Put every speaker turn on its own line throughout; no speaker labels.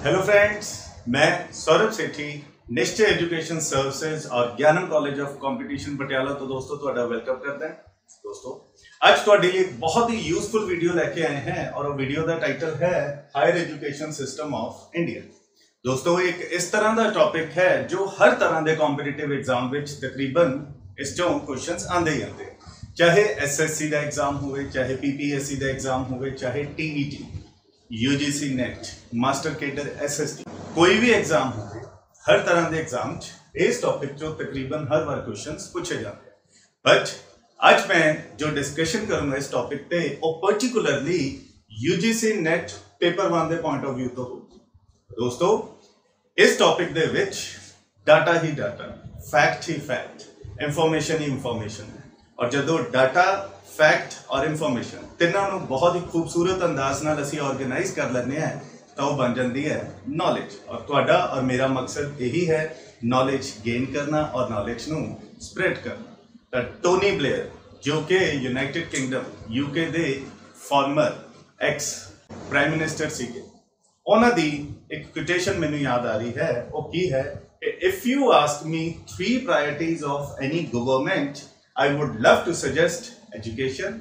Hello friends, मैं सौरभ सेठी निश्चय education services और ज्ञानम कॉलेज ऑफ कंपटीशन पटियाला तो दोस्तों ਤੁਹਾਡਾ वेलकम करते हैं। दोस्तों आज ਤੁਹਾਡੇ लिए एक बहुत ही यूजफुल वीडियो लेके आए हैं और वो वीडियो का टाइटल है higher education system of India. दोस्तों एक इस तरह का टॉपिक है जो हर तरह के कॉम्पिटिटिव एग्जाम में तकरीबन इस चों क्वेश्चंस आते ही आते, चाहे एसएससी का एग्जाम हो, चाहे पीपीएससी का एग्जाम हो, चाहे TET, UGC net, master cadre SST, कोई भी एग्जाम हो, हर तरह के एग्जाम इस टॉपिक चो तकरीबन हर बार क्वेश्चंस पूछे जाते हैं। बट आज मैं जो डिस्कशन करूंगा इस टॉपिक पे वो पर्टिकुलरली यूजीसी नेट पेपर 1 के पॉइंट ऑफ व्यू तो होगी। दोस्तों इस टॉपिक दे विच डाटा ही डाटा, फैक्ट ही फैक्ट, इंफॉर्मेशन ही इंफॉर्मेशन है और जो डाटा फैक्ट और इंफॉर्मेशन तिनों बहुत ही खूबसूरत अंदाज नाल असी ऑर्गेनाइज कर लेने हैं तो बन जाती है नॉलेज। और तुहाडा और मेरा मकसद यही है नॉलेज गेन करना और नॉलेज नू स्प्रेड करना। टोनी ब्लेयर जो कि यूनाइटेड किंगडम यूके दे फॉर्मर एक्स प्राइम मिनिस्टर सीगे, उन्हां दी एक कोटेशन मैनू याद आ रही है। वो की है, if you ask me 3 priorities of any government I would love to suggest education,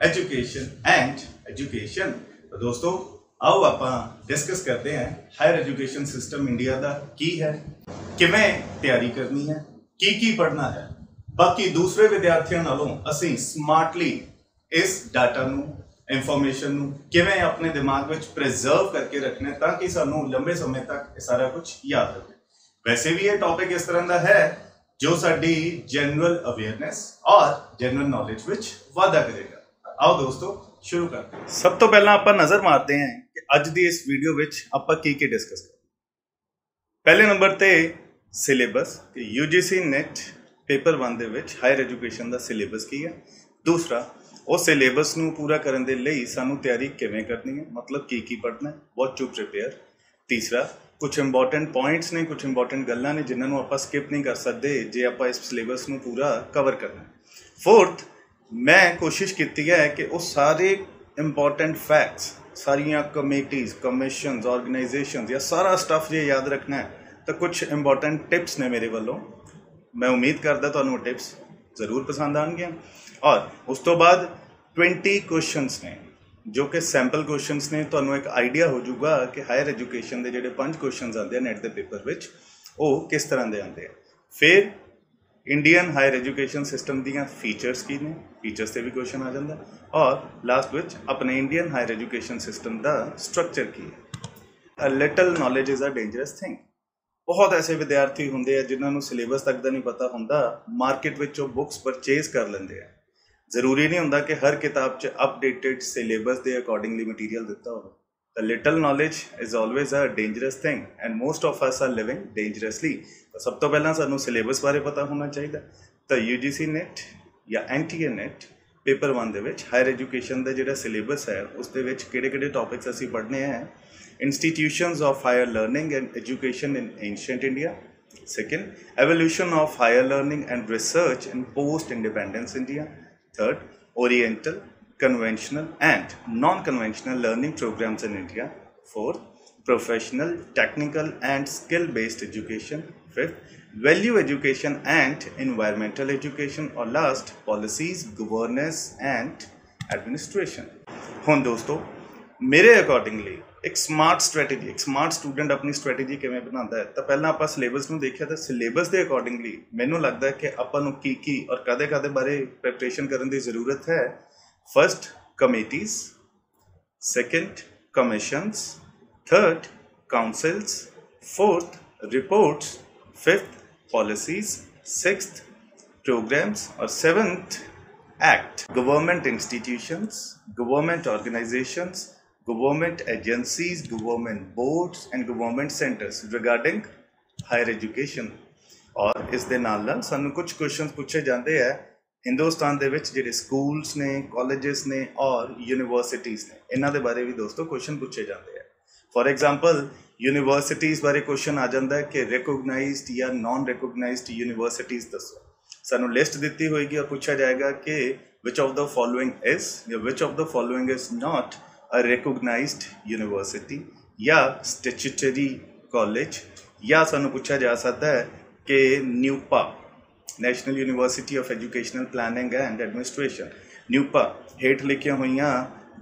education and education। तो दोस्तों आओ आप डिस्कस करते हैं हायर एजुकेशन सिस्टम इंडिया का की है, किवें तैयारी करनी है, की पढ़ना है, बाकी दूसरे विद्यार्थियों नालों असी स्मार्टली इस डाटा नू इंफॉर्मेशन नू किवें अपने दिमाग में प्रिजर्व करके रखना है ताकि सानू लंबे समय तक सारा कुछ याद रहे। वैसे भी ये टॉपिक इस तरह का है जो साडी जनरल अवेयरनेस और जनरल नॉलेज विच वाधा करेगा। आओ दोस्तों शुरू करते हैं। सब तो पहला आप नजर मारते हैं कि अज दी इस वीडियो विच आप की डिस्कस करें। पहले नंबर ते सिलेबस कि यूजीसी नेट पेपर 1 दे विच हायर एजुकेशन का सिलेबस की है। दूसरा उस सिलेबस नू पूरा करने दे लई सानू तैयारी किवें करनी है, मतलब की पढ़ना है, व्हाट टू प्रिपेयर। तीसरा कुछ इंपॉर्टेंट पॉइंट्स ने, कुछ इंपॉर्टेंट गल्लां ने जिन्होंने आप स्किप नहीं कर सकते जे आप इस सिलेबस नू पूरा कवर करना है। फोर्थ मैं कोशिश की है कि वो सारे इंपॉर्टेंट फैक्ट्स, सारिया कमेटीज, कमीशनस, ऑर्गेनाइजेशंस या सारा स्टफ जे याद रखना है तो कुछ इंपॉर्टेंट टिप्स ने मेरे वालों। मैं उम्मीद करता तुहानू टिप्स जरूर पसंद आएंगे। और उस तो बाद 20 क्वेश्चंस ने जो कि सैंपल क्वेश्चंस ने, तो एक आइडिया हो जाऊगा कि हायर एजुकेशन के जोड़े 5 क्वेश्चंस आते हैं नेट के पेपर विच वो किस तरह के आते हैं। फिर इंडियन हायर एजुकेशन सिस्टम दियाँ फीचर्स की ने, फीचर्स से भी क्वेश्चन आ जाता है। और लास्ट विच अपने इंडियन हायर एजुकेशन सिस्टम का स्ट्रक्चर की है। A little knowledge is a dangerous thing. बहुत ऐसे विद्यार्थी होंगे जिन्होंने सिलेबस तक का नहीं पता होंदा, मार्केट विच बुक्स परचेज कर लेंगे हैं। जरूरी नहीं होंदा कि हर किताब च अपडेटेड सिलेबस के अकॉर्डिंगली मटीरियल दिता हो। The little knowledge is always a dangerous thing and most of us are living dangerously. तो सब तो पहला सानू सिलेबस बारे पता होना चाहिए। तो यूजीसी नेट या एनटीए नेट पेपर 1 दे विच हायर एजुकेशन का जो सिलेबस है उस किहड़े टॉपिक्स असी पढ़ने हैं। Institutions of higher learning and education in ancient India. Second, evolution of higher learning and research in post independence India. Third, Oriental, conventional and non-conventional learning programs in India. Fourth, professional, technical and skill-based education. Fifth, value education and environmental education. और last, policies, governance and administration. हुन दोस्तों मेरे accordingly एक smart strategy, एक smart student अपनी strategy किवें बनाता है। तो पहला आप सिलेबस नूं देखिया तो सिलेबस के अकॉर्डिंगली मैनूं लगता है कि आपां नूं की और कदे बारे प्रिपरेशन करने की जरूरत है। First committees, second commissions, third councils, fourth reports, fifth policies, sixth programmes और seventh act. Government institutions, government organisations, government agencies, government boards and government centers regarding higher education। और इस दे नाल नाल सानू कुछ क्वेश्चन पूछे जाते हैं हिंदुस्तान दे विच जिहड़े स्कूल्स ने, कॉलेजेस ने और यूनिवर्सिटीज़ ने, इन्हां दे बारे भी दोस्तों क्वेश्चन पूछे जाते हैं। फॉर एग्जाम्पल यूनिवर्सिटीज़ बारे क्वेश्चन आ जाता है कि रिकोगनाइज्ड या नॉन रिकोगनाइज्ड यूनिवर्सिटीज़ दसो। सानू लिस्ट दी होगी और पूछा जाएगा कि which of the following is या which of the following is not a recognized university या स्टैट्यूटरी कॉलेज, या सानू पूछा जा सकता है कि NUEPA national university of educational planning and administration, NUEPA हेठ लिखिया हुई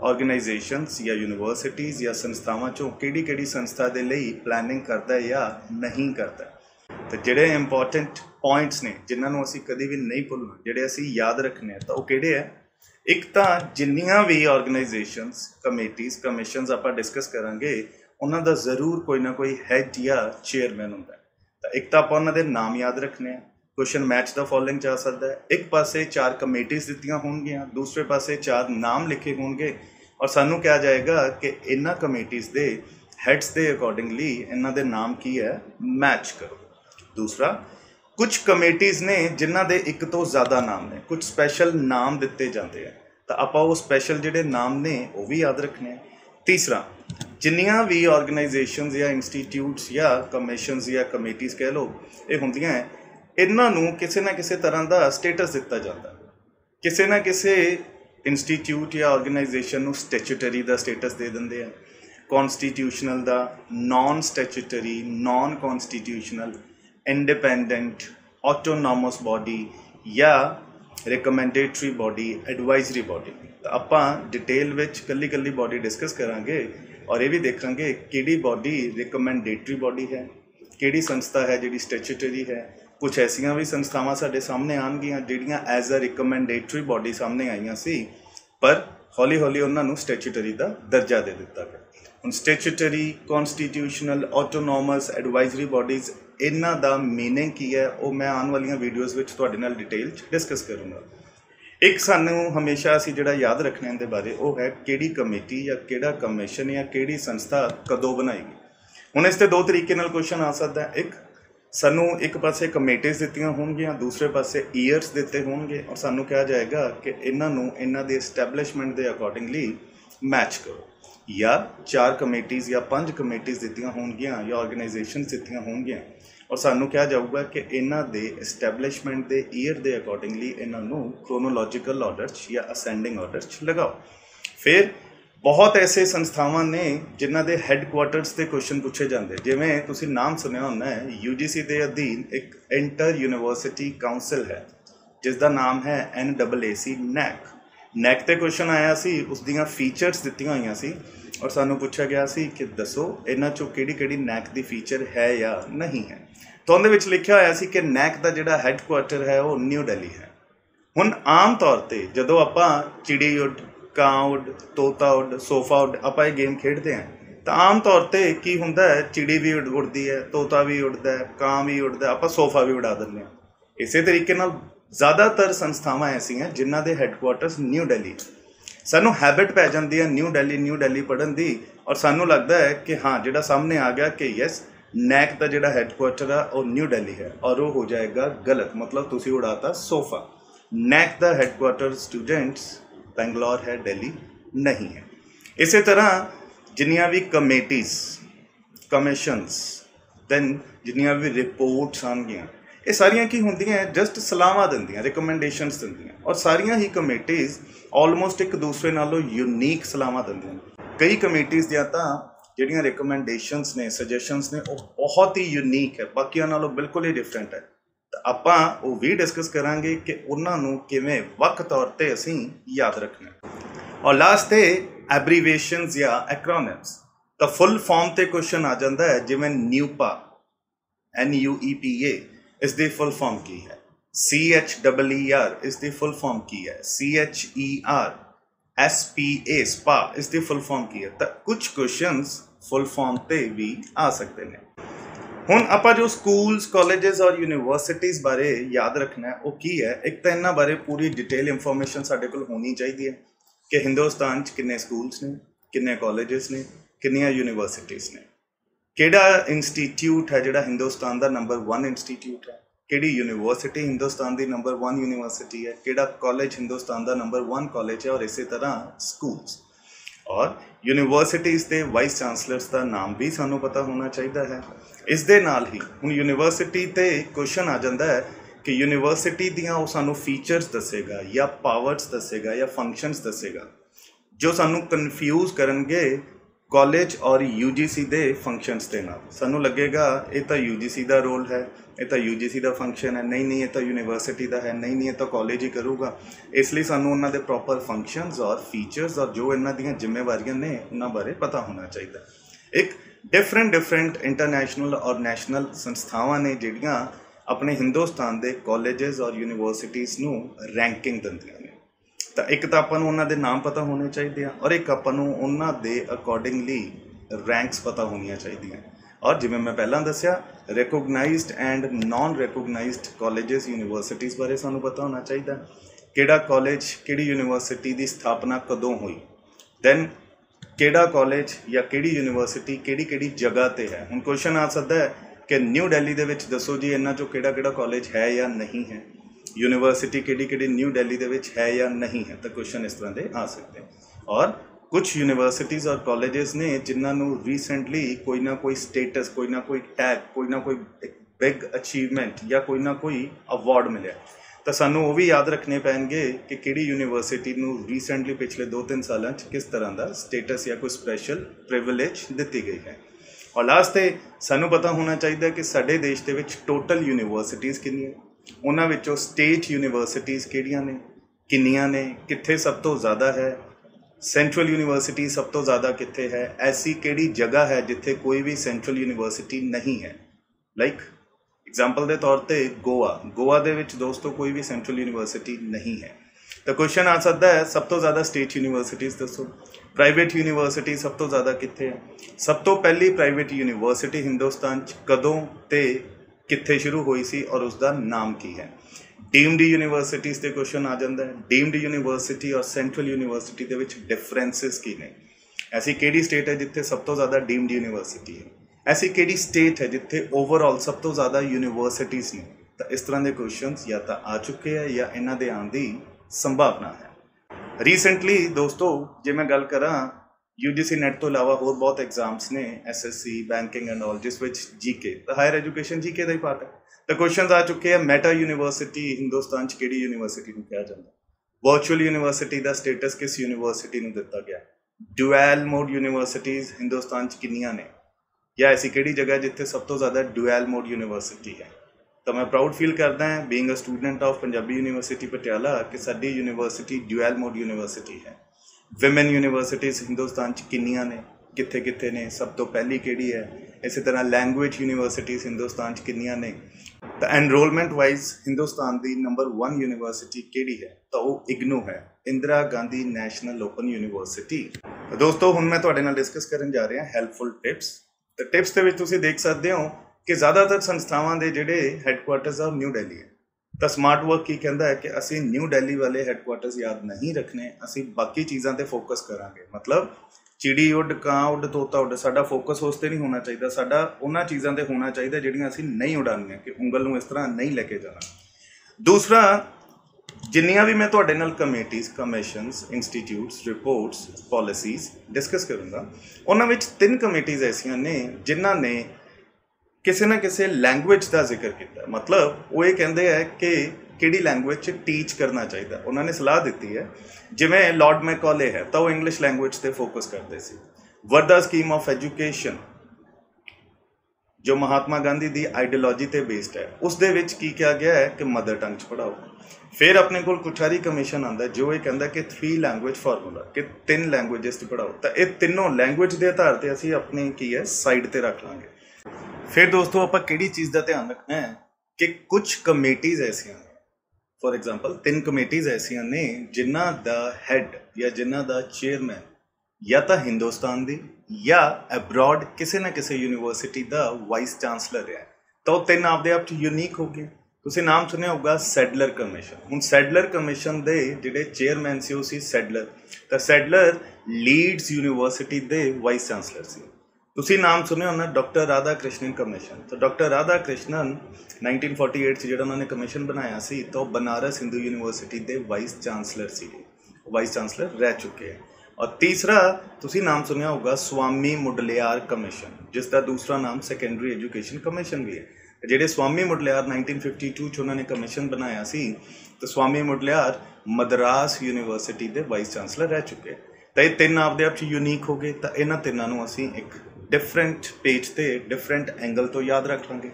ऑर्गेनाइजेशनस या यूनिवर्सिटीज़ या संस्थावां चों किहड़ी संस्था दे लई प्लानिंग करता है या नहीं करता। तो जिहड़े इंपॉर्टेंट पॉइंट्स ने जिन्होंने असीं कभी भी नहीं भुलना, जिहड़े असीं याद रखने तो वो किहड़े है। एक तो जिन्नियां भी ऑर्गेनाइजेशनस कमेटीज़ कमीशनस आपां डिस्कस करांगे उन्हां दा जरूर कोई ना कोई हैड या चेयरमैन हुंदा है। तो एक तो आपां उन्हां दे नाम याद रखने, क्वेश्चन मैच द फॉलोइंग जा सकता है। एक पासे 4 कमेटीज़ दित्तियां होणगियां, दूसरे पासे 4 नाम लिखे होंगे और सानू कहा जाएगा कि इन्हां कमेटीज़ दे हैड्स के अकॉर्डिंगली इन्हां दे नाम की है मैच करो। दूसरा, कुछ कमेटीज़ ने जिन्हां दे एक तो ज़्यादा नाम ने, कुछ स्पैशल नाम दिते जाते हैं तो आपां वो स्पैशल जिहड़े नाम ने वो भी याद रखने। तीसरा, जिन्नियां भी ऑर्गेनाइजेशनस या इंस्टीट्यूट्स या कमीशनस या कमेटीज़ कह लो ये होंदियां है, इन्हां नूं किसी ना किसी तरह का स्टेटस दिता जाता है। किसी ना किसी इंस्टीट्यूट या ऑर्गेनाइजेशन नूं स्टैट्यूटरी का स्टेटस दे देंदे हैं, कॉन्स्टीट्यूशनल का, non statutory, non constitutional, independent, autonomous body या रिकमेंडेटरी बॉडी, एडवाइजरी बॉडी। तो आपां डिटेल विच कल्ली कल्ली बॉडी डिस्कस करांगे और ये भी देखांगे किहड़ी बॉडी रिकमेंडेटरी बॉडी है, किहड़ी संस्था है जिहड़ी स्टैट्यूटरी है। कुछ ऐसियां भी संस्थावां साडे सामने आउणगियां जिहड़ियां एज अ रिकमेंडेटरी बॉडी सामने आईयां सी, पर हौली हौली उन्हां नूं स्टैट्यूटरी का दर्जा दे दिता गया। हुण statutory, constitutional, autonomous, advisory bodies इन्हां दा मीनिंग की है वो मैं आने वाली वीडियोज़ विच तुहाडे नाल डिटेल डिस्कस करूँगा। एक सानू हमेशा असीं जिहड़ा याद रखने दे बारे वो है किहड़ी कमेटी या किहड़ा कमीशन या किहड़ी संस्था कदों बनाएगी। हुण इस ते 2 तरीके नाल क्वेश्चन आ सकता है। एक, सानू एक पासे कमेटीज़ दित्तियां होणगियां, दूसरे पासे ईयर्स दिते होणगे और सानू कहा जाएगा कि इन्हां नूं इन्हां दे एस्टैबलिशमेंट के अकॉर्डिंगली मैच करो। या 4 कमेटीज़ या 5 कमेटीज़ दित्तियां होणगियां या ऑर्गेनाइजेशन दित्तियां होणगियां और सानू कहा जाऊगा कि इन्हां दे एस्टैबलिशमेंट के ईयर के अकॉर्डिंगली इन्हां नूं क्रोनोलॉजिकल ऑर्डर या असेंडिंग ऑर्डर लगाओ। फिर बहुत ऐसे संस्थावां ने जिन्हां दे हैडकुआटर्स से क्वेश्चन पूछे जाते, जिवें तुसीं नाम सुनिया होना है, UGC के अधीन एक इंटर यूनिवर्सिटी काउंसिल है जिसका नाम है NAAC नैक। नैक ते क्वेश्चन आया सी, उस दियां फीचर्स दित्तियां होईयां सी और सानू पूछा गया सी कि दसो इन्हां चों किहड़ी नैक दी फीचर है या नहीं है। तो उहदे विच लिखिया होया सी कि नैक दा जिहड़ा हैडकुआटर है वो न्यू दिल्ली है। हुण आम तौर पर जदों आपां चिड़ी उड, कां उड, तोता उड, सोफा उड आपां ये गेम खेडते हैं तो आम तौर पर की हुंदा है, चिड़ी भी उड़ती है, तोता भी उड़ता है, कां भी उड़ता है, आपां सोफा भी उड़ा दिंदे हैं। इसे तरीके नाल ज़्यादातर संस्थावां ऐसियां जिन्हां दे हैडकुआटर्स न्यू दिल्ली। सानू हैबिट पै जाती है न्यू दिल्ली पढ़न की और सानू लगता है कि हाँ जिहड़ा सामने आ गया कि यस नैक का जिहड़ा हैडकुआटर है वो न्यू दिल्ली है, और वो हो जाएगा गलत। मतलब तुसी उड़ाता सोफा। नैक का हैडकुआटर स्टूडेंट्स बेंगलोर है, दिल्ली नहीं है। इसी तरह जिन्नियां भी कमेटीज़, कमीशनस, दैन जिन्नियां भी रिपोर्ट्स आउणगियां, ये सारियां की होंदियां जस्ट सलाहां दिंदियां, रिकमेंडेशनस दिंदियां और सारियां ही कमेटीज़ ऑलमोस्ट एक दूसरे नालों यूनीक सलाहां दिंदियां। कई कमेटीज़ दियां तां जिहड़ियां रिकमेंडेशनस ने, सजैशनस ने वो बहुत ही यूनीक है, बाकियां नालों बिल्कुल ही डिफरेंट है। तो आपां वो भी डिस्कस करांगे कि उन्हां नूं किवें वक् तौर ते असीं याद रखना। और लास्ट ते एब्रीवेशनस या एक्रोनिम्स। तो फुल फॉर्म ते क्वेश्चन आ जाता है, जिवें न्यूपा, NUEPA इसकी फुल फॉर्म की है, CHEER इसकी फुल फॉर्म की है, CHER SPA स्पा इसकी फुल फॉर्म की है। तो कुछ क्वेश्चंस फुल फॉर्म ते भी आ सकते हैं। हुण आपां जो स्कूल्स, कॉलेजेस और यूनिवर्सिटीज़ बारे याद रखना है वो की है। एक तो इन्हां बारे पूरी डिटेल इंफॉर्मेशन साडे कोल होनी चाहिए कि हिंदुस्तान किन्ने स्कूल्स ने, किन्ने कॉलेजेस ने, किन्नियां यूनिवर्सिटीज़ ने, किहड़ा इंस्टीट्यूट है जिहड़ा हिंदुस्तान का नंबर 1 इंस्टीट्यूट है, किहड़ी यूनिवर्सिटी हिंदुस्तान की नंबर 1 यूनिवर्सिटी है, किहड़ा कॉलेज हिंदुस्तान का नंबर 1 कॉलेज है, और इसी तरह स्कूल्स और यूनिवर्सिटीज़ के वाइस चांसलर्स का नाम भी सानू पता होना चाहिए है। इस दे नाल ही हुण यूनिवर्सिटी ते क्वेश्चन आ जाता है कि यूनिवर्सिटी दियां वो सानू फीचर्स दसेगा या पावर्स दसेगा या फंक्शनस दसेगा जो सानू कन्फ्यूज़ करनगे कॉलेज और यूजीसी दे फंक्शनस के नाल सानू लगेगा ये तो यूजीसी का रोल है, ये तो यूजीसी का फंक्शन है, नहीं ये तो यूनिवर्सिटी का है, नहीं ये तो कॉलेज ही करूँगा। इसलिए सानू उन्होंने प्रॉपर फंक्शनस और फीचर्स और जो इन्हों दी जिम्मेवारियां ने उन्होंने बारे पता होना चाहिए। एक डिफरेंट इंटरनेशनल और नैशनल संस्थावां ने जिहड़ियां अपने हिंदुस्तान के कॉलेजेस और यूनिवर्सिटीज़ नूं रैंकिंग दिंदियां ने, तो एक तो आपां नूं उन्हां दे नाम पता होने चाहिए और एक आपां नूं उन्हां दे अकॉर्डिंगली रैंक्स पता होनियां चाहिए। और जिवें मैं पहलां दस्सिया recognised and non recognised colleges universities बारे सानूं पता होना चाहिए, किहड़ा कॉलेज किहड़ी यूनिवर्सिटी की स्थापना कदों हुई, दैन किहड़ा कॉलेज या किहड़ी यूनिवर्सिटी किहड़ी जगह ते है। हुण क्वेश्चन आ सकता है कि न्यू दिल्ली दे विच दसो जी इन्हां चों किहड़ा कॉलेज है या नहीं है, यूनिवर्सिटी किहड़ी न्यू दिल्ली दे विच है या नहीं है, तो क्वेश्चन इस तरह के आ सकते हैं। और कुछ यूनिवर्सिटीज़ और कॉलेजेस ने जिन्होंने रिसेंटली कोई ना कोई स्टेटस, कोई ना कोई टैग, कोई ना कोई बिग अचीवमेंट या कोई ना कोई अवार्ड मिले, तो सानू वो भी याद रखने पैणगे कि किहड़ी यूनिवर्सिटी नूं रिसेंटली पिछले 2-3 सालों किस तरह का स्टेटस या कोई स्पैशल प्रिविलेज दी गई है। और लास्ट ते सानू पता होना चाहिए कि साडे देश दे विच टोटल यूनिवर्सिटीज़ कितनी है, उन्हां विचों स्टेट यूनिवर्सिटीज़ किहड़ियां ने, किन्नियां ने, कित्थे सब तो ज़्यादा है, सेंट्रल यूनिवर्सिटी सब तो ज़्यादा कित्थे है, ऐसी किहड़ी जगह है जिथे कोई भी सेंट्रल यूनिवर्सिटी नहीं है। लाइक एग्जाम्पल के तौर पर गोवा दे विच दोस्तों कोई भी सेंट्रल यूनिवर्सिटी नहीं है। तो क्वेश्चन आ सकता है सब तो ज़्यादा स्टेट यूनिवर्सिटीज़ दसो, प्राइवेट यूनिवर्सिटी सब तो ज़्यादा कित्थे है, सब तो पहली प्राइवेट यूनिवर्सिटी हिंदुस्तान कदों ते कित्थे शुरू हुई सी और उसका नाम की है। डीम्ड यूनिवर्सिटीज़ ते क्वेश्चन आ जाता है, डीम्ड यूनिवर्सिटी और सेंट्रल यूनिवर्सिटी के विच डिफरेंसिस की ने, ऐसी किहड़ी स्टेट है जिथे सब तो ज़्यादा डीम्ड यूनिवर्सिटी है, ऐसी किहड़ी स्टेट है जिथे ओवरऑल सब तो ज़्यादा यूनिवर्सिटीज़ ने। तो इस तरह के क्वेश्चनस या तो आ चुके हैं या इन्हां दे आउण दी संभावना है। रिसेंटली दोस्तों जे मैं गल करा यूजीसी नैट तो इलावा होर बहुत एग्जाम्स ने, एसएससी, बैंकिंग एंड ऑल, जिस विच जीके, तो हायर एजुकेशन जीके का ही पार्ट है। तो क्वेश्चन आ चुके हैं मेटा यूनिवर्सिटी हिंदुस्तान किहड़ी यूनिवर्सिटी को कहा जाता है, वर्चुअल यूनिवर्सिटी का स्टेटस किस यूनिवर्सिटी को दिता गया, डुअल मोड यूनिवर्सिटीज़ हिंदुस्तान कितनियां ने, या ऐसी किहड़ी जगह जिथे सब तो ज़्यादा डुअल मोड यूनिवर्सिटी है। तो मैं प्राउड फील करता है being a student of Punjabi university Patiala कि साडी यूनिवर्सिटी डुअल मोड यूनिवर्सिटी है। विमेन यूनिवर्सिटीज़ हिंदुस्तान कितनियां ने, कित्थे कित्थे ने, सब तो पहली किहड़ी है। इसी तरह लैंगुएज यूनिवर्सिटीज़ हिंदुस्तान कितनियां ने। तो एनरोलमेंट वाइज हिंदुस्तान की नंबर 1 यूनिवर्सिटी किहड़ी है, तो वो इग्नू है, Indira Gandhi national open university. दोस्तों हुण मैं तुहाडे नाल डिस्कस करन जा रहा हैल्पफुल टिप्स। तो टिप्स के तुसीं देख सकते हो कि ज़्यादातर संस्थावां दे जिहड़े हैडकुआटर्स आ न्यू दिल्ली है। तो स्मार्ट वर्क की कहता है कि असी न्यू दिल्ली वाले हैडकुआटर्स याद नहीं रखने, असी बाकी चीज़ों पर फोकस करांगे। मतलब चिड़ी उड, कां उड, तोता उड, साडा फोकस उस पर नहीं होना चाहिए, साडा उन्हां चीज़ों पर होना चाहिए जिहड़ियां असी नहीं उड़ानियां, कि उंगल नूं इस तरह नहीं लेके जाना। दूसरा, जिन्नियां भी मैं तुहाडे नाल committees, commissions, institutes, reports, policies discuss करूँगा, उन्हां विच 3 कमेटीज़ ऐसियां ने जिन्हां ने किसी ना किसी लैंगुएज का जिक्र किया। मतलब वो ये कहते हैं कि किहड़ी लैंगुएज टीच करना चाहिए। उन्होंने सलाह दी है, जिमें लॉर्ड मैकॉले है तो वो इंग्लिश लैंगुएज पर फोकस करते सी। वर्धा स्कीम ऑफ एजुकेशन जो महात्मा गांधी की आइडियोलॉजी पर बेस्ड है, उस दे विच की किया गया है कि मदर टंग च पढ़ाओ। फिर अपने को कुठारी कमीशन आता है जो ये कहता कि 3 लैंगुएज फार्मूला, कि 3 लैंगुएजेस पढ़ाओ। तो ये तीनों लैंगुएज के आधार पर असी अपनी की है साइड पर रख लाँगे। फिर दोस्तों आप किहड़ी चीज़ का ध्यान रखना है कि कुछ कमेटीज़ ऐसियां ने, फॉर एग्जाम्पल 3 कमेटीज़ ऐसियां ने जिन्हां दा हैड या जिन्हां दा चेयरमैन या तो हिंदुस्तान दी या अब्रॉड किसी ना किसी यूनिवर्सिटी का वाइस चांसलर है। तो 3 आपदे आप यूनीक हो गए। तुसीं नाम सुनिया होगा सैडलर कमीशन। हुण सैडलर कमीशन के जिहड़े चेयरमैन से वो सी सैडलर, तो सैडलर लीड्स यूनिवर्सिटी के वाइस चांसलर सी। तुसीं नाम सुनिया होना डॉक्टर राधा कृष्णन कमीशन। तो डॉक्टर राधा कृष्णन 1948 जो उन्होंने कमीशन बनाया सी, तो बनारस हिंदू यूनिवर्सिटी के वाइस चांसलर से, वाइस चांसलर रह चुके हैं। और तीसरा तुसीं नाम सुनिया होगा स्वामी मुडलियार कमीशन, जिसका दूसरा नाम सेकेंडरी एजुकेशन कमीशन भी है। जिहड़े स्वामी मुडलियार 1952 उन्होंने कमीशन बनाया सी, तो स्वामी मुडलियार मद्रास यूनिवर्सिटी के वाइस चांसलर रह चुके हैं। तो ये तीन आपदे आप यूनीक हो गए। तो इन्हां तिन्नां नूं असीं एक डिफरेंट पेज ते डिफरेंट एंगल तो याद रख लांगे।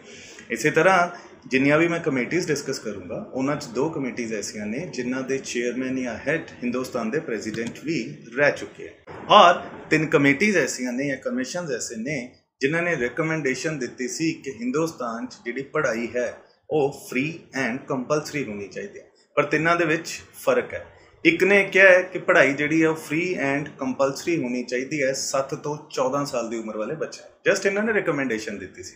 इसी तरह जिन्नियां भी मैं कमेटीज़ डिस्कस करूँगा उन्हां च दो कमेटीज़ ऐसियां ने जिन्हां दे चेयरमैन या हैड हिंदुस्तान के प्रेजिडेंट भी रह चुके हैं, और तीन कमेटीज़ ऐसियां ने या कमीशन ऐसे ने जिन्हां ने रिकमेंडेशन दी सी कि हिंदुस्तान जी पढ़ाई है वो फ्री एंड कंपलसरी होनी चाहिए। पर तिन्हां दे विच फर्क है। एक ने क्या है कि पढ़ाई जी है फ्री एंड कंपलसरी होनी चाहिए है 7 तो 14 साल की उम्र वाले बच्चे, जस्ट इन्होंने रिकमेंडेशन दी सी।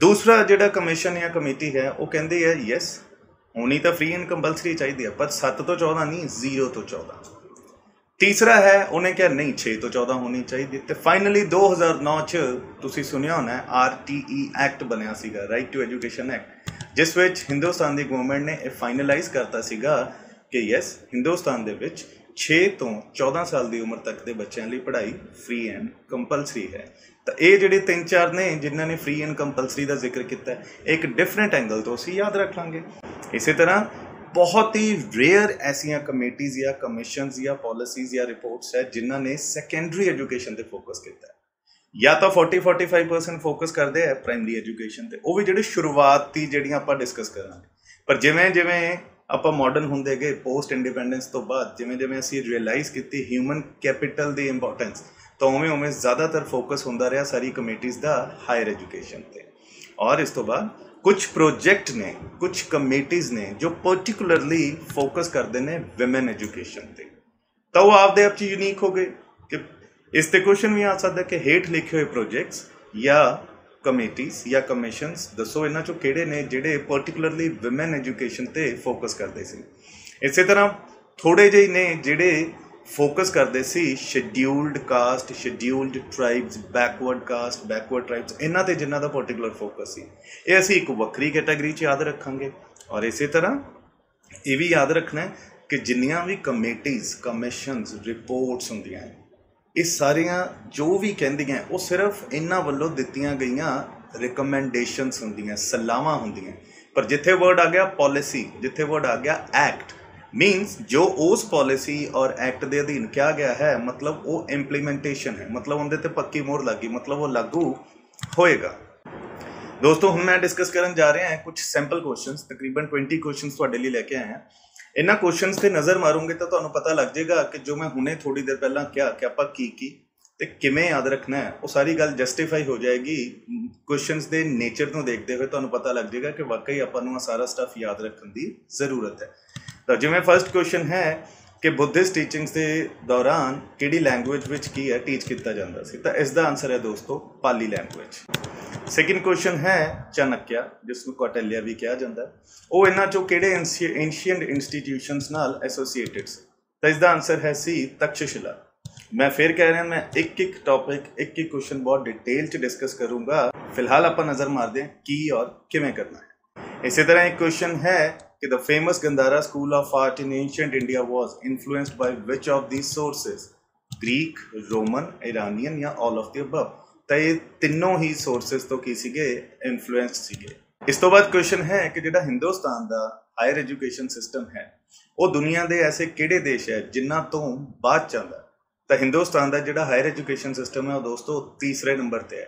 दूसरा जो कमीशन या कमेटी है वो कहती है यस होनी तो फ्री एंड कंपलसरी चाहिए है, पर 7 तो 14 नहीं, 0 तो 14। तीसरा है उन्हें क्या नहीं 6 तो 14 होनी चाहिए। तो फाइनली 2009 तुसी सुनिया होना है RTE एक्ट बनया सीगा, राइट टू एजुकेशन एक्ट, जिस विच हिंदुस्तान की गवर्नमेंट ने यह फाइनलाइज करता सीगा कि यस हिंदुस्तान दे विच 6 तो 14 साल की उम्र तक के बच्चों लिए पढ़ाई फ्री एंड कंपलसरी है। तो ये जोड़े 3-4 ने जिन्होंने फ्री एंड कंपलसरी का जिक्र किया एक डिफरेंट एंगल तो असीं याद रख लांगे। इसी तरह बहुत ही रेयर ऐसिया कमेटीज़ या कमीशनस या पॉलिसीज़ या रिपोर्ट्स है जिन्हों ने सैकेंडरी एजुकेशन पर फोकस किया है, या तो 40-45% फोकस करते हैं प्राइमरी एजुकेशन पर, वो भी जो शुरुआती जी आप डिस्कस करेंगे। पर जिमें जिमें आप मॉडर्न होंदे गए पोस्ट इंडिपेंडेंस तो बाद जिमें जिमें असीं रियलाइज़ की ह्यूमन कैपिटल की इंपॉर्टेंस, तो उवें उवें ज़्यादातर फोकस होंदा रहा सारी कमेटीज़ का हायर एजुकेशन पर। और इस तो बाद कुछ प्रोजेक्ट ने कुछ कमेटीज़ ने जो पर्टिकुलरली फोकस करते हैं विमेन एजुकेशन पर, तो वो आपदे आप यूनीक हो गए कि इस ते क्वेश्चन भी आ सकता है कि हेठ लिखे हुए प्रोजेक्ट्स या कमेटीज़ या कमीशनस दसो इन्हां चों किहड़े ने जिहड़े पर्टिकुलरली विमेन एजुकेशन ते फोकस करते सी। इसी तरह थोड़े जिहे ने जिहड़े फोकस करते सी scheduled caste, scheduled tribes, backward caste, backward tribes, इन्हां ते जिन्हां दा पर्टिकुलर फोकस सी, ये असीं एक वक्री कैटेगरी च याद रखांगे। और इसी तरह ये भी याद रखना है कि जिन्नियां भी कमेटीज़ कमीशनस रिपोर्ट्स होंदियां हैं ये सारियां जो भी कहंदियां वो सिर्फ इन्हां वल्लों दित्तियां गईयां रिकमेंडेशनस होंदियां, सलाहां होंदियां। पर जिथे वर्ड आ गया पॉलिसी, जिथे वर्ड आ गया एक्ट, मीनस जो उस पॉलिसी और एक्ट के अधीन किया गया है मतलब वो इंप्लीमेंटेशन है, मतलब उनके ते पक्की मोहर लगी, मतलब वो लागू होएगा। दोस्तों हम मैं डिस्कस करन जा रहे हैं कुछ सैंपल क्वेश्चंस, तकरीबन 20 क्वेश्चंस तुहाडे लिए लेके आए हैं। इन्हां क्वेश्चंस ते नज़र मारूंगे तो तुहानूं पता लग जाएगा कि जो मैं हुणे थोड़ी देर पहला क्या कि आपां की ते किवें याद रखना है, वो सारी गल जस्टिफाई हो जाएगी। क्वेश्चंस के नेचर को देखते हुए तुहानूं पता लग जाएगा कि वाकई आपां नूं सारा स्टफ याद रखने की जरूरत है। तो जिवें फर्स्ट क्वेश्चन है कि बुद्धिस्ट टीचिंग्स के दौरान किहड़ी लैंगुएज विच की है टीच किया जाता सी, तो इसका आंसर है दोस्तों पाली लैंगुएज। सैकेंड क्वेश्चन है चाणक्य, जिसनूं कौटिल्य भी कहा जाता है, वो इन्हां चों किहड़े एंशिएंट इंस्टीट्यूशनस नाल एसोसीएटेड सी, तो इसका आंसर है सी तक्षशिला। मैं फिर कह रहा मैं एक एक टॉपिक एक एक क्वेश्चन बहुत डिटेल च डिस्कस करूंगा, फिलहाल आप नज़र मार दें की और किवें करना है। इसी तरह एक क्वेश्चन है कि the famous Gandhara school of art in ancient India was influenced by which of these sources, Greek, Roman, Iranian या ऑल ऑफ द अबव। तो ये तीनों ही सोर्सेज तो की सीगे इन्फ्लुएंस्ड सीगे। इस तो बाद क्वेश्चन है कि जिहड़ा हिंदुस्तान का हायर एजुकेशन सिस्टम है वो दुनिया के ऐसे किहड़े देश है जिन्हां तो बाद चलदा। तो हिंदुस्तान का जिहड़ा हायर एजुकेशन सिस्टम है वो दोस्तों तीसरे नंबर पर है।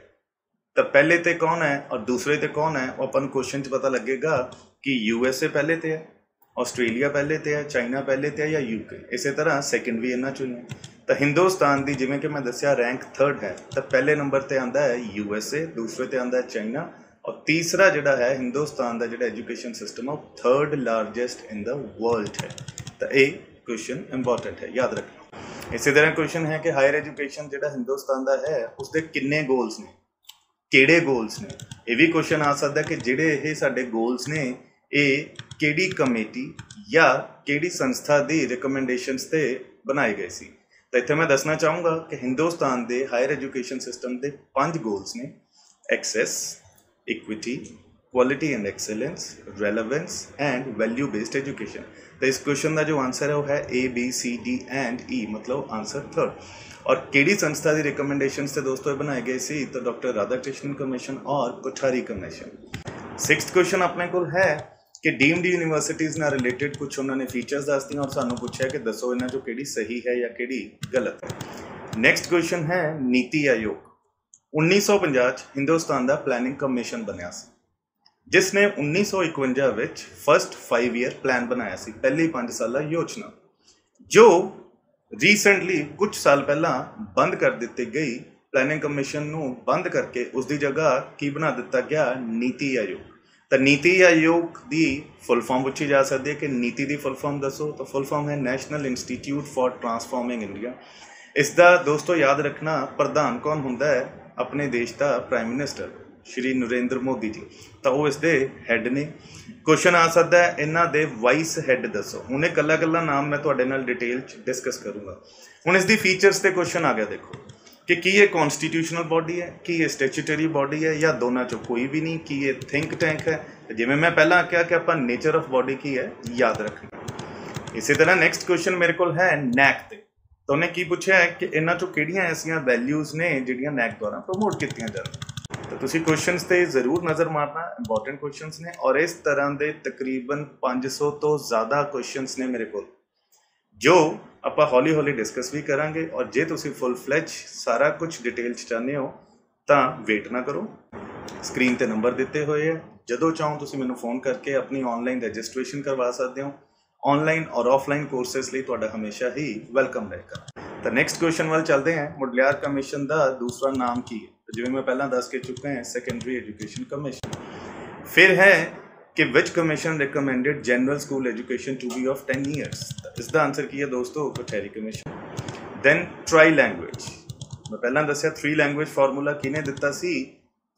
तो पहले तो कौन है और दूसरे तो कौन है वो अपन क्वेश्चन पता लगेगा कि USA पहले तो है, ऑस्ट्रेलिया पहले तो है, चाइना पहले तो है या UK। इसी तरह सैकेंड भी इन्होंने चुने। तो हिंदुस्तान की जिमें कि मैं दसिया रैंक 3rd है, तो पहले नंबर पर आता है USA, दूसरे पर आता है चाइना, और तीसरा जोड़ा है हिंदुस्तान का जो एजुकेशन सिस्टम है वो 3rd largest in the world है। तो ये क्वेश्चन इंपॉर्टेंट है, याद रखना। इसी तरह क्वेश्चन है कि हायर एजुकेशन जो हिंदुस्तान का है उसके किन्ने गोल्स ने, किहड़े गोल्स ने। यह भी क्वेश्चन आ सकता है कि जिहड़े ये साडे गोल्स ने ये किहड़ी कमेटी या किहड़ी संस्था की रिकमेंडेशनस ते बनाए गए सी। तो इत्थे मैं दसना चाहूँगा कि हिंदुस्तान के हायर एजुकेशन सिस्टम के 5 गोल्स ने, access, equity, quality and excellence, relevance and value based education. तो इस क्वेश्चन का जो आंसर है वो है ABCD एंड E, मतलब आंसर 3rd। और केडी संस्था की रिकमेंडेशन से दोस्तों बनाए गए सी, तो डॉक्टर राधाकृष्णन कमीशन और कोठारी कमीशन। 6th क्वेश्चन अपने को है कि डीम्ड यूनिवर्सिटीज़ ਨਾਲ रिलेटेड कुछ उन्होंने फीचर्स दसदियाँ और सानू पूछा कि दसो इन्हां चों किहड़ी सही है या किहड़ी गलत है। नैक्सट क्वेश्चन है नीति आयोग। 1950 च हिंदुस्तान का प्लैनिंग कमीशन बनया सी, जिसने 1951 विच फर्स्ट 5 ईयर प्लान बनाया सी, पहली 5 साला योजना, जो रीसेंटली कुछ साल पहला बंद कर दी गई। प्लैनिंग कमीशन नूं बंद करके उसकी जगह की बना दिता गया नीति आयोग। तो नीति आयोग की फुल फॉर्म पूछी जा सकती है कि नीति की फुल फॉर्म दसो, तो फुल फॉर्म है national institute for transforming India. इसका दोस्तों याद रखना प्रधान कौन होंदा है, अपने देश का प्राइम मिनिस्टर श्री नरेंद्र मोदी जी, तो वो इसके हैड ने। क्वेश्चन आ सकता है इन्हां दे वाइस हैड दसो। हुण इह कल्ला कल्ला नाम मैं तुहाडे नाल डिटेल डिस्कस करूँगा। हुण इसकी फीचर्स ते क्वेश्चन आ गया, देखो कि की ये कॉन्स्टिट्यूशनल बॉडी है, कि ये स्टैचूटरी बॉडी है, या दोनों चो कोई भी नहीं, कि ये थिंक टैंक है। जिवें मैं पहला आख्या कि आपां नेचर ऑफ बॉडी की है याद रखना। इसी तरह नैक्सट क्वेश्चन मेरे को है नैक ते, तो उन्हें की पूछा है कि इन्हां चो किहड़ियां ऐसियां वैल्यूज़ ने जिहड़ियां नैक द्वारा प्रमोट कीतियां जांदियां। तो तुसी क्वेश्चंस ते जरूर नज़र मारना, इंपॉर्टेंट क्वेश्चंस ने, और इस तरह के तकरीबन 500 तो ज़्यादा क्वेश्चंस ने मेरे को, जो ਆਪਾਂ हौली हौली डिस्कस भी करांगे। और जे तुसी फुल फ्लैज सारा कुछ डिटेल चाहते हो तो वेट ना करो, स्क्रीन ते नंबर दिते हुए है, जदों चाहो तुसी मैनूं फोन करके अपनी ऑनलाइन रजिस्ट्रेशन करवा सकते हो। ऑनलाइन और ऑफलाइन कोर्सेस लिए तुहाडा हमेशा ही वेलकम रहेगा। तो नैक्सट क्वेश्चन वाल चलते हैं। मुडलियार कमीशन का दूसरा नाम की है, तो जिवें मैं पहला दस के चुका है, सैकेंडरी एजुकेशन कमीशन। फिर है कि which commission recommended general school education to be of 10 years. इसका आंसर की है दोस्तों Kothari commission. Then tri language, मैं पहला दसिया 3 लैंग्वेज फार्मूला किने दिता सी,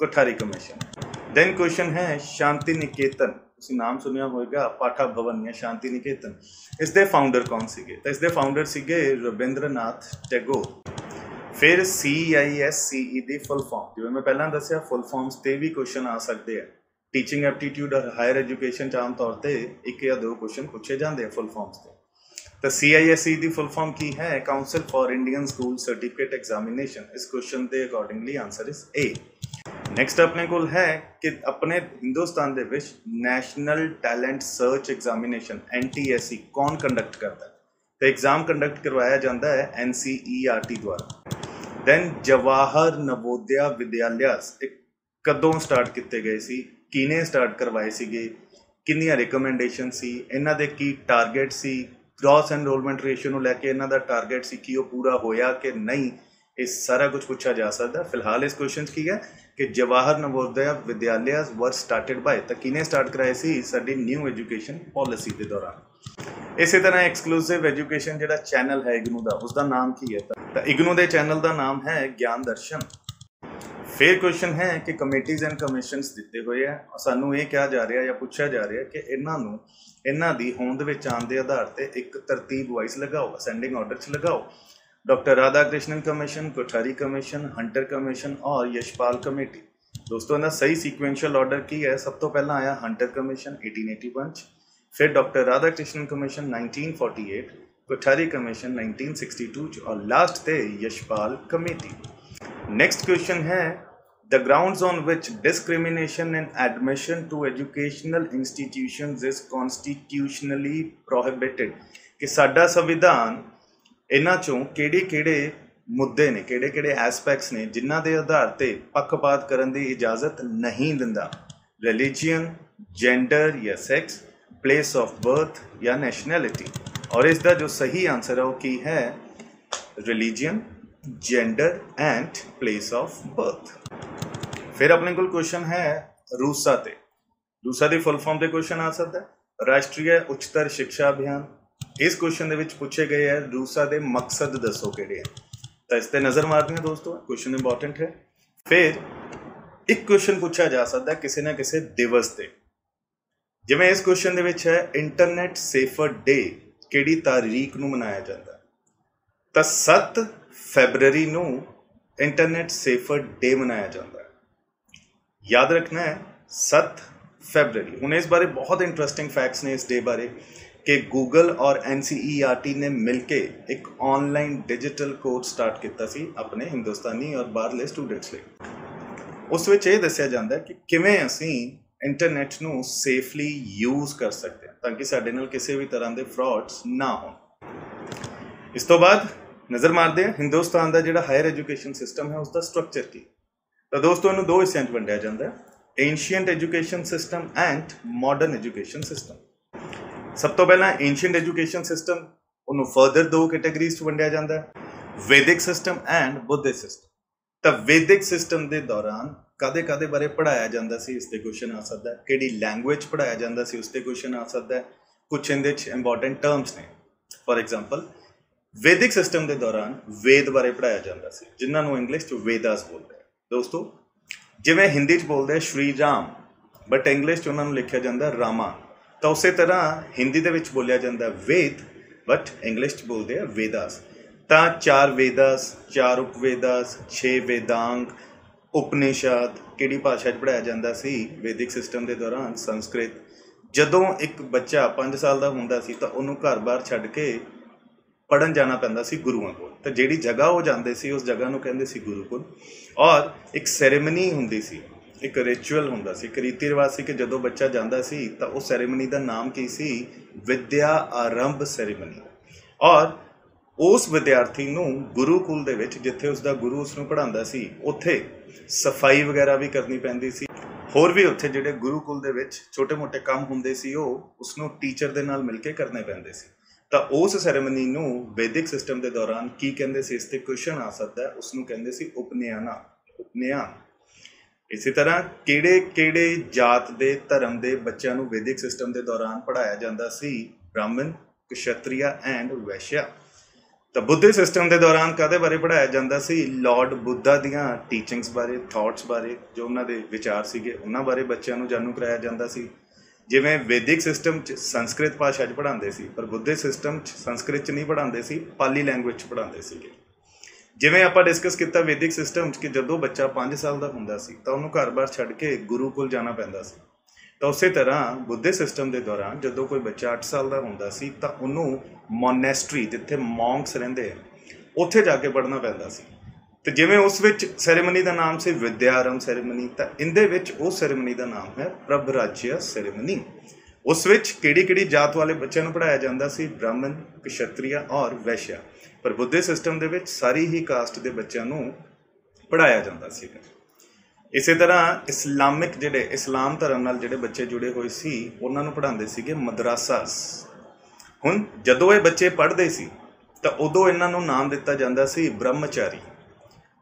कोठारी कमीशन। दैन क्वेश्चन है शांति निकेतन, तुसीं नाम सुनिया होगा, पाठा भवन या शांति निकेतन, इसके फाउंडर कौन सीगे? तो इसके फाउंडर सीगे रविंद्रनाथ टैगोर। फिर CISCE की फुल फॉर्म, जिवें मैं पहला दसिया फुल फॉर्म्स ते भी क्वेश्चन आ सकते हैं। टीचिंग एप्टीट्यूड और हायर एजुकेशन आम तौर पर 1 या 2 क्वेश्चन पूछे जाते हैं फुल फॉर्म्स से। तो CISE की फुल फॉर्म की है council for Indian school certificate examination. इस क्वेश्चन के accordingly answer is a. Next अपने को है कि अपने हिंदुस्तान के national talent search examination NTSE कौन कंडक्ट करता है? तो एग्जाम कंडक्ट करवाया जाता है NCERT द्वारा। दैन जवाहर नवोदया विद्यालय कदों स्टार्ट किए गए सी, किने स्टार्ट करवाए सीगे, किन्नियां रिकमेंडेशन सी, इन्हां दे की टारगेट सी, ग्रॉस एनरोलमेंट रेशियो नूं लैके इन्हां दा टारगेट सी कि वो पूरा होया कि नहीं, ये सारा कुछ पूछा जा सकता। फिलहाल इस क्वेश्चन की है कि जवाहर नवोदया विद्यालय वर स्टार्टेड बाय, तो किने स्टार्ट कराए सी, साडी न्यू एजुकेशन पॉलिसी के दौरान। इसी तरह एक्सक्लूसिव एजुकेशन जो चैनल है इग्नू का, उसका नाम की है? तो इग्नू के चैनल का नाम है ज्ञान दर्शन। फिर क्वेश्चन है कि कमेटीज़ एंड कमीशनस दिते हुए हैं, सानू ये कहा जा रहा है या पूछा जा रहा है कि इन्हां दी होंद विच आउण दे आधार पर एक तरतीब वाइज लगाओ, असेंडिंग ऑर्डर च लगाओ। Doctor Radha Krishnan commission, Kothari commission, Hunter commission और यशपाल कमेटी। दोस्तों इनका सही सीक्वेंशियल ऑर्डर की है? सब तो पहला आया हंटर कमीशन 1881, फिर doctor Radha Krishnan commission 1948, Kothari commission 1962 और लास्ट थे यशपाल कमेटी। नेक्स्ट क्वेश्चन है the grounds on which discrimination in admission to educational institutions is constitutionally prohibited. कि साडा संविधान इन्हां चों किहड़े मुद्दे ने, किहड़े एस्पैक्ट्स ने जिन्हां दे आधार ते पक्षपात करन दी इजाजत नहीं दिंदा? रिलीजियन, जेंडर या सेक्स, प्लेस ऑफ बर्थ या नैशनैलिटी। और इसका जो सही आंसर है वो की है religion, gender and place of birth. फिर अपने को क्वेश्चन है रूसा ते, रूसा की फुल फॉर्म से क्वेश्चन आ सकता है राष्ट्रीय उच्चतर शिक्षा अभियान। इस क्वेश्चन के पूछे गए हैं रूसा के मकसद दसो किहड़े हैं, तो इस पर नज़र मारनी है दोस्तों, क्वेश्चन इंपॉर्टेंट है। फिर एक क्वेश्चन पूछा जा सकता है किसी न किसी दिवस से, जिवें इस क्वेश्चन है इंटरनेट सेफर डे किहड़ी तारीख नूं मनाया जाता है? तो 7 फैबररी नूं इंटरनेट सेफर डे मनाया जाता है। याद रखना है 7 फैबररी। हुण इस बारे बहुत इंटरेस्टिंग फैक्ट्स ने इस डे बारे कि गूगल और NCERT ने मिलके एक ऑनलाइन डिजिटल कोर्स स्टार्ट किया सी अपने हिंदुस्तानी और बाहरले स्टूडेंट्स लिए। उस विच ये दस्सिया जाता है कि किवें असीं ਇੰਟਰਨੈਟ ਨੂੰ ਸੇਫਲੀ ਯੂਜ਼ ਕਰ ਸਕਦੇ ਹਾਂ ਤਾਂ ਕਿ ਸਾਡੇ ਨਾਲ ਕਿਸੇ ਵੀ ਤਰ੍ਹਾਂ ਦੇ ਫਰਾਡਸ ਨਾ ਹੋਣ। ਇਸ ਤੋਂ ਬਾਅਦ ਨਜ਼ਰ ਮਾਰਦੇ ਹਾਂ ਹਿੰਦੁਸਤਾਨ ਦਾ ਜਿਹੜਾ ਹਾਇਰ ਐਜੂਕੇਸ਼ਨ ਸਿਸਟਮ ਹੈ ਉਸਦਾ ਸਟਰਕਚਰ ਕੀ। ਤਾਂ ਦੋਸਤੋ ਇਹਨੂੰ ਦੋ ਹਿੱਸਿਆਂ 'ਚ ਵੰਡਿਆ ਜਾਂਦਾ ਹੈ, ancient education system and modern education system. सब तो पहला एंशियंट एजुकेशन सिस्टम उन्होंने फर्दर दो कैटेगरीज च वंडिया जाता है, वैदिक सिस्टम एंड बुद्धिस्ट सिस्टम। तो वैदिक सिस्टम के दौरान कदे कदे बारे पढ़ाया जाता सी, इसते क्वेश्चन आ सकता है, किहड़ी लैंग्वेज पढ़ाया जाता सी उसते क्वेश्चन आ सकता है, कुछ इहदे च इंपॉर्टेंट टर्म्स ने। फॉर एग्जांपल वैदिक सिस्टम के दौरान वेद बारे पढ़ाया जाता सी जिन्होंने इंग्लिश च वेदास बोलते हैं। दोस्तों जिवें हिंदी च बोलते हैं श्री राम बट इंग्लिश च उन्होंने लिखा जाता है रामा, तो उस तरह हिंदी दे विच बोलिया जाता है वेद बट इंग्लिश च बोलते हैं वेदास। तो 4 वेदास, 4 उपवेदास, 6 वेदांग, उपनिषद किहड़ी भाषा च पढ़ाया जाता सी वैदिक सिस्टम के दौरान? संस्कृत। जदों एक बच्चा 5 साल का हुंदा सी तो उन्होंने घर बार छड्ड के पढ़न जाना पैंदा सी गुरुआं कोल, तो जिहड़ी जगह वो जांदे सी उस जगह नूं कहंदे सी गुरुकुल। और एक सैरेमनी हुंदी सी, एक रिचुअल हुंदा सी, एक रीति रिवाज सी कि जदों बच्चा जांदा सी तो उस सैरेमनी का नाम की सी? विद्या आरंभ सैरेमनी। और उस विद्यार्थी नूं गुरुकुल दे विच जिथे उसका गुरु उसनूं पढ़ांदा सी उत्थे सफाई वगैरह भी करनी पैंदी सी, होर भी उत्थे जिहड़े गुरुकुल दे विच छोटे मोटे काम हुंदे सी ओह उसनूं टीचर दे नाल मिल के करने पैंदे सी। तो उस सैरेमनी नूं वैदिक सिस्टम के दौरान की कहते सी, इस ते क्वेश्चन आ सकता है, उसनूं कहंदे सी उपनयना, उपनयन। इसी तरह किहड़े किहड़े जात दे धर्म दे बच्चों नूं वैदिक सिस्टम के दौरान पढ़ाया जाता सी? ब्राह्मण, क्षत्रिय एंड वैश्य। तो बुद्धिस्ट सिस्टम के दौरान काहदे बारे पढ़ाया जाता सी? लॉर्ड बुद्धा दियां टीचिंग्स बारे, थॉट्स बारे, जो उन्हां दे विचार सीगे उन्हां बारे बच्चों नूं जाणू कराया जाता सी। जिवें वैदिक सिस्टम च संस्कृत भाषा च पढ़ाते सी पर बुद्धिस्ट सिस्टम च संस्कृत च नहीं पढ़ाते सी, पाली लैंग्वेज च पढ़ाते सी। जिवें आपां डिस्कस किया वैदिक सिस्टम च कि जदों बच्चा 5 साल का हुंदा सी तो उन्होंने घर बार छड्ड के गुरुकुल जाना पैंदा सी। तो उस तरह बुद्धिस्ट सिस्टम के दौरान जदों कोई बच्चा 8 साल का हुंदा सी तो उन्होंने मोनैस्ट्री जिथे मॉन्क्स रहिंदे उत्थे जाके पढ़ना पैंदा सी। तो जिवें उस विच सैरेमनी का नाम से विद्या आरंभ सैरेमनी, तो इहदे विच उस सैरेमनी का नाम है प्रभराज्य सैरेमनी। उस विच किहड़ी जात वाले बच्चों को पढ़ाया जाता सी? ब्राह्मण, क्षत्रिय और वैश्य। पर बुद्धिस्ट सिस्टम के विच सारी ही कास्ट के बच्चों को पढ़ाया जाता सी। इसी तरह इस्लामिक जिहड़े इस्लाम धर्म नाल जिहड़े बच्चे जुड़े हुए सी उन्हां नूं पढ़ाते सीगे मदरासास। हुण जदों ये बच्चे पढ़ते सी तो उदों इन्हां नूं नाम दिता जाता सी ब्रह्मचारी,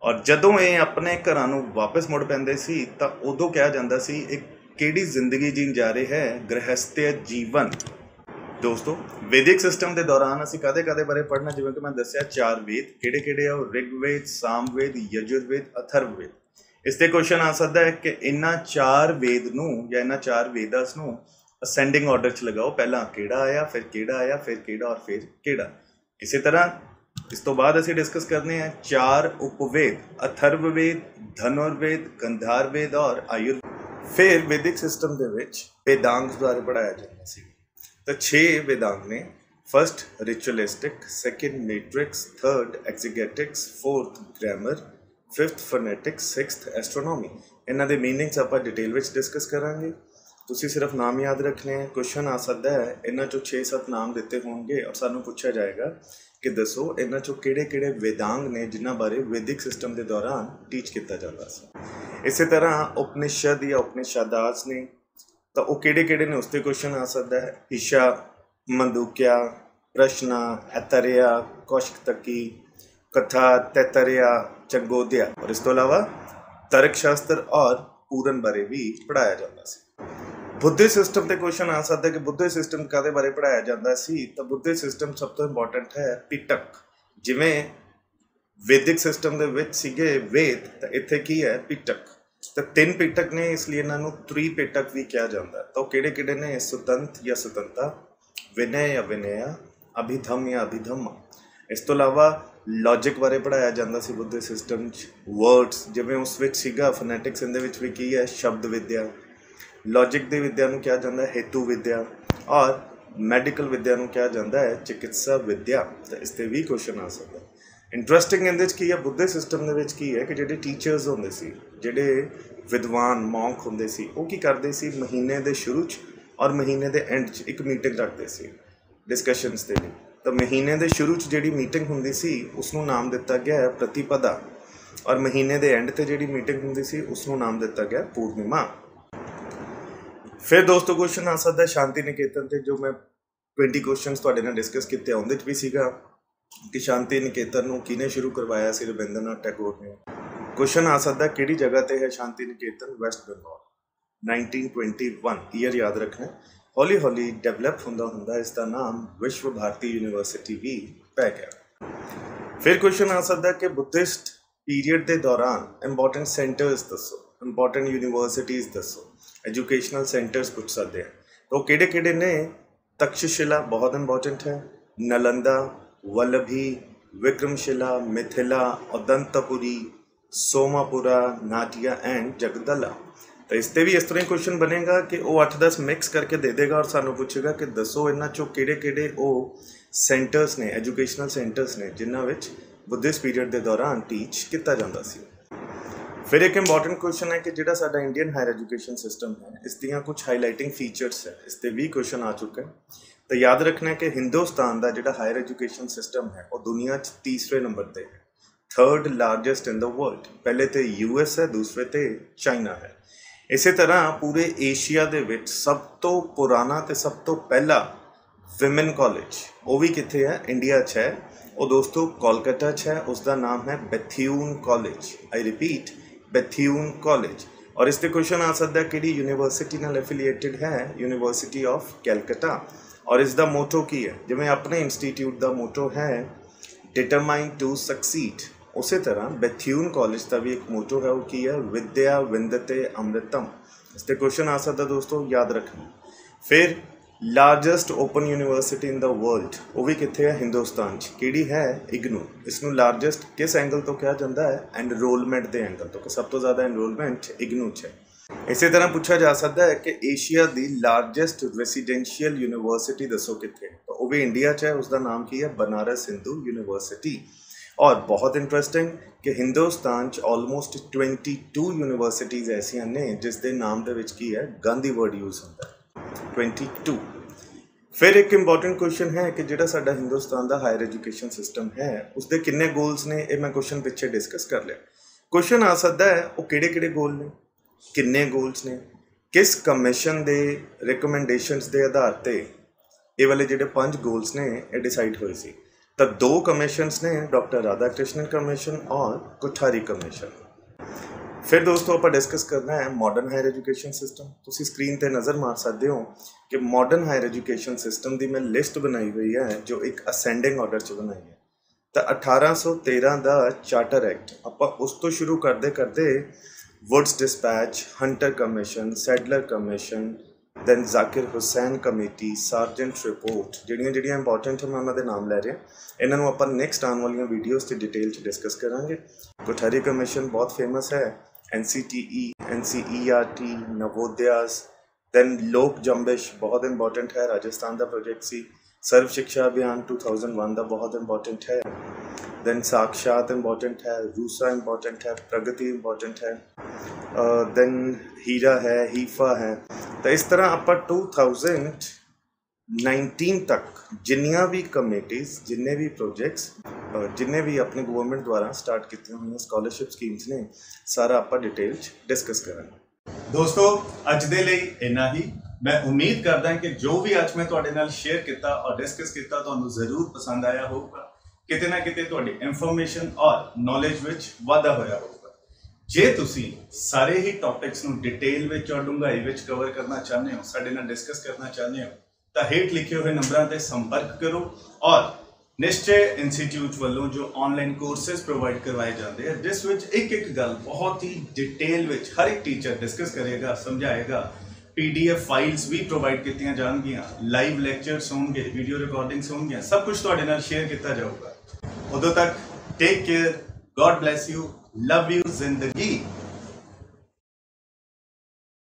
और जदों ये अपने घरां नूं वापस मुड़ पैंदे सी तो उदों कहा जाता सी एक किहड़ी जिंदगी जीन जा रहे है? गृहस्थ्य जीवन। दोस्तों वैदिक सिस्टम के दौरान असीं कदे कदे बारे पढ़ना, जिवें कि मैं दस्सिया 4 वेद किहड़े आ? ऋग्वेद, सामवेद, यजुर्वेद, अथर्ववेद। इसते क्वेश्चन आ सकता है कि इन्हां 4 वेद नूं या इन्हां 4 वेदास नूं असेंडिंग ऑर्डर च लगाओ, पहला किहड़ा आया, फिर किहड़ा आया, फिर किहड़ा और फिर किहड़ा। इसी तरह इस तो बाद असीं डिस्कस करने हैं 4 उपवेद, अथर्ववेद, धनुर्वेद, गंधारवेद और आयुर्वेद। फिर वैदिक सिस्टम के विच वेदांग बारे पढ़ाया जाता सी। तो 6 वेदांग ने, first ritualistic, second metrics, third exegetics, fourth grammar, 5th phonetics, 6th astronomy. इन्हां दे मीनिंग्स आपां डिटेल विच डिस्कस करांगे। तुसीं सिर्फ नाम याद रखने हैं। क्वेश्चन आ सकता है इन्हां चों 6-7 नाम दिते होंगे और सानूं पूछा जाएगा कि दसो इन्हां चों किहड़े वेदांग ने जिन्हां बारे वैदिक सिस्टम के दौरान टीच किया जाता है। इसी तरह उपनिषद या उपनिषदास ने, तो वो किहड़े ने उसते क्वेश्चन आ सकता है। ईशा, मंदुक्या, प्रश्न, ऐतरेय, कौशिकतकी, कथा, तैतरेय, चंगोदिया, और इस तो अलावा तर्कशास्त्र और पूरन बारे भी पढ़ाया जाता है। बुद्धिस्ट सिस्टम ते क्वेश्चन आ सकता है कि बुद्धिस्ट सिस्टम कादे बारे पढ़ाया जाता सी? तो बुद्धिस्ट सिस्टम सब तो इंपॉर्टेंट है पिटक। जिवें वैदिक सिस्टम दे विच सीगे वेद, तो इत्थे की है? पिटक। तो 3 पिटक ने, इसलिए इन्हां नूं त्रिपिटक भी कहा जाता है। तो किहड़े ने? सुतंत या सुतंता, विनय या विनय, अभिधम या अभिधम। इस तो अलावा लॉजिक बारे पढ़ाया जाता सी बुद्धिस्ट सिस्टम च। वर्ड्स जिवें उस विच सीगा फोनेटिक्स, इहदे विच भी की है? शब्द विद्या। लॉजिक की विद्या को कहा जाता है हेतु विद्या, और मैडिकल विद्या को कहा जाता है चिकित्सा विद्या। तो इस पर भी क्वेश्चन आ सकता है। ਇੰਟਰਸਟਿੰਗ ਇਹਦੇ 'ਚ ਕੀ ਹੈ, ਬੁੱਧਿਸਟ ਸਿਸਟਮ ਦੇ ਵਿੱਚ ਕੀ ਹੈ ਕਿ ਜਿਹੜੇ ਟੀਚਰਸ ਹੁੰਦੇ ਸੀ, ਜਿਹੜੇ ਵਿਦਵਾਨ ਮੌਂਕ ਹੁੰਦੇ ਸੀ, ਉਹ ਕੀ ਕਰਦੇ ਸੀ, ਮਹੀਨੇ ਦੇ ਸ਼ੁਰੂ 'ਚ ਔਰ ਮਹੀਨੇ ਦੇ ਐਂਡ 'ਚ ਇੱਕ ਮੀਟਿੰਗ ਰੱਖਦੇ ਸੀ ਡਿਸਕਸ਼ਨਸ ਦੇ ਲਈ। ਤਾਂ ਮਹੀਨੇ ਦੇ ਸ਼ੁਰੂ 'ਚ ਜਿਹੜੀ ਮੀਟਿੰਗ ਹੁੰਦੀ ਸੀ ਉਸਨੂੰ ਨਾਮ ਦਿੱਤਾ ਗਿਆ ਪ੍ਰਤੀਪਦਾ, ਔਰ ਮਹੀਨੇ ਦੇ ਐਂਡ 'ਤੇ ਜਿਹੜੀ ਮੀਟਿੰਗ ਹੁੰਦੀ ਸੀ ਉਸਨੂੰ ਨਾਮ ਦਿੱਤਾ ਗਿਆ ਪੂਰਨਿਮਾ। ਫਿਰ ਦੋਸਤੋ ਕੁਐਸਚਨ ਆ ਸਕਦਾ ਸ਼ਾਂਤੀ ਨਿਕੇਤਨ 'ਤੇ, ਜੋ ਮੈਂ 20 ਕੁਐਸਚਨਸ ਤੁਹਾਡੇ ਨਾਲ ਡਿਸਕਸ ਕੀਤੇ, ਉਹਦੇ 'ਚ ਵੀ ਸੀਗਾ ਕਿ ਸ਼ਾਂਤੀ ਨਿਕੇਤਨ ਨੂੰ ਕਿਹਨੇ ਸ਼ੁਰੂ ਕਰਵਾਇਆ ਸੀ, ਰਵਿੰਦਰਨਾਥ ਟੈਗੋਰ ਨੇ। ਕੁਐਸਚਨ ਆ ਸਕਦਾ ਕਿਹੜੀ ਜਗ੍ਹਾ 'ਤੇ ਹੈ ਸ਼ਾਂਤੀ ਨਿਕੇਤਨ, ਵੈਸਟ ਬੰਗਾਲ, 1921 ਈਅਰ ਯਾਦ ਰੱਖਣਾ। ਹੌਲੀ ਹੌਲੀ ਡਿਵੈਲਪ ਹੁੰਦਾ ਇਸ ਦਾ ਨਾਮ ਵਿਸ਼ਵ ਭਾਰਤੀ ਯੂਨੀਵਰਸਿਟੀ ਵੀ ਪੈ ਗਿਆ। ਫਿਰ ਕੁਐਸਚਨ ਆ ਸਕਦਾ ਕਿ ਬੁੱਧਿਸਟ ਪੀਰੀਅਡ ਦੇ ਦੌਰਾਨ ਇੰਪੋਰਟੈਂਟ ਸੈਂਟਰਸ ਦੱਸੋ, ਇੰਪੋਰਟੈਂਟ ਯੂਨੀਵਰਸਿਟੀਜ਼ ਦੱਸੋ, एजुकेशनल सेंटर्स पूछ सकते हैं। तो केड़े ने, तक्षशिला बहुत इंपॉर्टेंट है, नालंदा, वल्लभी, विक्रमशिला, मिथिला, उदंतपुरी, सोमापुरा, नाटिया एंड जगदला। तो इस पर भी इस तरह क्वेश्चन बनेगा कि वो 8-10 मिक्स करके दे देगा और सानू पूछेगा कि दसो इन्हां चों केड़े वो सेंटर्स ने, एजुकेशनल सेंटर्स ने जिन्हां विच बुद्धिस्ट पीरियड के दौरान टीच किया जाता सी। फिर एक इंपॉर्टेंट क्वेश्चन है कि जिहड़ा साडा इंडियन हायर एजुकेशन सिस्टम है, इस दियां कुछ हाईलाइटिंग फीचर्स है, इस पर भी क्वेश्चन आ चुका है। तो याद रखना है कि हिंदुस्तान का जिहड़ा हायर एजुकेशन सिस्टम है वो दुनिया 3रे नंबर पर है, 3rd largest in the world. पहले तो US है, दूसरे तो चाइना है। इस तरह पूरे एशिया दे विच सब तो पुराना तो सब तो पहला विमेन कॉलेज वो भी कित्थे है, इंडिया च है। वो दोस्तों कोलकाता च है, उसका नाम है Bethune college. I repeat, Bethune college. और इस पर क्वेश्चन आ सकता है कि यूनिवर्सिटी नाल एफिलिएटेड है, यूनिवर्सिटी ऑफ कैलकटा। और इसका मोटो की है, जिवें अपने इंस्टीट्यूट का मोटो है डिटरमाइन टू सक्सीड, उस तरह बेथ्यून कॉलेज का भी एक मोटो है, वो की है विद्या विंदते अमृतम। इस पर क्वेश्चन आ सकता दोस्तों, याद रखना। फिर largest open university in the world वो भी कितने है, हिंदुस्तान किहड़ी है, इग्नू। इसनू लार्जेस्ट किस एंगल तो कहा जाता है, एनरोलमेंट के एंगल तो, कि सब तो ज़्यादा एनरोलमेंट इग्नू है। इस तरह पूछा जा सकता है कि एशिया की लार्जेस्ट रेसीडेंशियल यूनिवर्सिटी दसो कितने, तो वो भी इंडिया है, उसका नाम की है बनारस हिंदू यूनिवर्सिटी। और बहुत इंटरेस्टिंग कि हिंदुस्तान ऑलमोस्ट 22 यूनिवर्सिटीज़ ऐसियां ने जिसके नाम के विच की है गांधी वर्ड यूज़ होता है, 22। फिर एक इंपॉर्टेंट क्वेश्चन है कि जिहड़ा साडा हिंदुस्तान का हायर एजुकेशन सिस्टम है उसके किन्ने गोल्स ने, ये मैं क्वेश्चन पिछे डिस्कस कर लिया। क्वेश्चन आ सकता है वो किहड़े गोल ने, किन्ने गोल्स ने, किस कमीशन के रिकमेंडेशनस के आधार पर ये वाले जिहड़े 5 गोल्स ने ये डिसाइड हुए सी। तो 2 कमीशनस ने, डॉक्टर राधा कृष्णन कमीशन और कोठारी कमीशन। फिर दोस्तों आप डिस्कस करना है मॉडर्न हायर एजुकेशन सिस्टम। तुसी स्क्रीन पर नज़र मार सकते हो कि मॉडर्न हायर एजुकेशन सिस्टम की मैं लिस्ट बनाई हुई है जो एक असेंडिंग ऑर्डर च बनाई है। तो 1813 का चार्टर एक्ट आप उस तो शुरू करते Wood's despatch, Hunter commission, Sadler commission, then Zakir Hussain committee, Sargent report, जिहड़ियां इंपॉर्टेंट है मैं उन्होंने नाम लै रहा। इन्हों आप नैक्सट आने वाली वीडियोज़ से डिटेल डिस्कस करांगे। कोठारी कमीशन बहुत फेमस है, NCTE, NCERT, नवोदयास, दैन लोक जंबिश बहुत इंपॉर्टेंट है, राजस्थान का प्रोजेक्ट सी। सर्व शिक्षा अभियान 2001 का बहुत इंपॉर्टेंट है। दैन साक्षात इंपॉर्टेंट है, रूसा इंपॉर्टेंट है, प्रगति इंपॉर्टेंट है, दैन हीरा है, हीफा है। तो इस तरह आप 2019 तक जिन्नियां भी कमेटीज़, जिन्ने भी प्रोजेक्ट्स, जिन्ने भी अपने गवर्नमेंट द्वारा स्टार्ट की हुई स्कॉलरशिप स्कीम्स ने, सारा आप डिटेल डिस्कस करेंगे। दोस्तों अज दे लई इन्ना ही। मैं उम्मीद करदा कि जो भी अज मैं तुहाडे नाल शेयर किया और डिस्कस किया तुहानूं जरूर पसंद आया होगा, किते ना किते तुहाडी इंफॉर्मेशन और नॉलेज विच वाधा होया होगा। जे तुसी सारे ही टॉपिक्स नूं डिटेल विच और डूंघाई विच कवर करना चाहते हो, साडे नाल डिस्कस करना चाहते हो, तो हेठ लिखे हुए नंबरों पर संपर्क करो। और निश्चय इंस्टीट्यूट वालों जो ऑनलाइन कोर्सेज प्रोवाइड करवाए जाते हैं, जिस विच एक गल बहुत ही डिटेल विच हर एक टीचर डिस्कस करेगा, समझाएगा। PDF फाइल्स भी प्रोवाइड की जाएगियां, लाइव लैक्चर्स होंगे, वीडियो रिकॉर्डिंग्स होंगे, सब कुछ तुहाडे नाल शेयर किया जाऊगा। उदों तक take care, God bless you, love you जिंदगी।